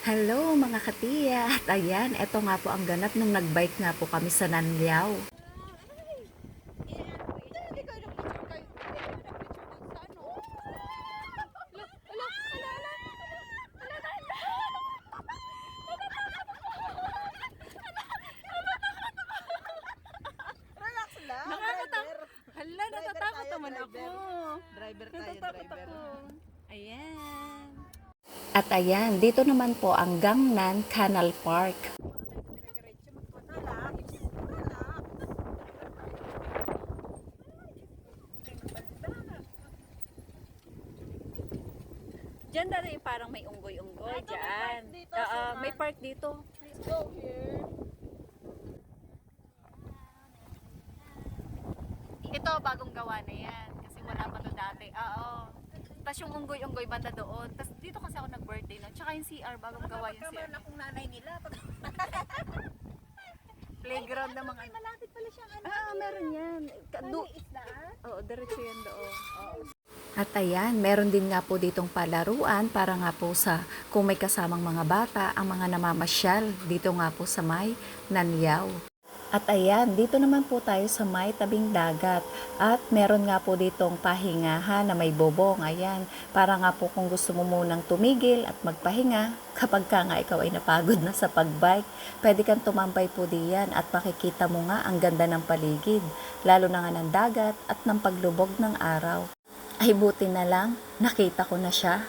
Hello mga katiya! At ayan, eto nga po ang ganap nung nagbike nga po kami sa Nanliao. Relax lang, Nakakatakot. driver. Hala, natatakot naman ako. Driver tayo, Natatakot driver. ako. Ayan. At ayan, dito naman po ang Gangnan Canal Park. Diyan dali parang may unggoy-unggoy diyan. Oo, may park dito. Let's go here. Ito bagong gawa na yan kasi wala pa to dati. Oo. Tapos yung unggoy-unggoy banda doon. Tapos dito kasi ako nag-birthday no. Tsaka yung CR bagong gawa yung CR. Akong nanay nila. Playground na mga Malapit pala siyang ano. meron yan. Isdaan? Oo, diretso yan doon. At ayan, meron din nga po ditong palaruan para nga po sa kung may kasamang mga bata, ang mga namamasyal dito nga po sa may Nanliao. At ayan, dito naman po tayo sa may tabing dagat. At meron nga po ditong pahingahan na may bobong. Ayan, para nga po kung gusto mo munang tumigil at magpahinga, kapag ka nga ikaw ay napagod na sa pagbike, pwede kang tumambay po diyan at makikita mo nga ang ganda ng paligid, lalo na nga ng dagat at ng paglubog ng araw. Ay buti na lang, nakita ko na siya.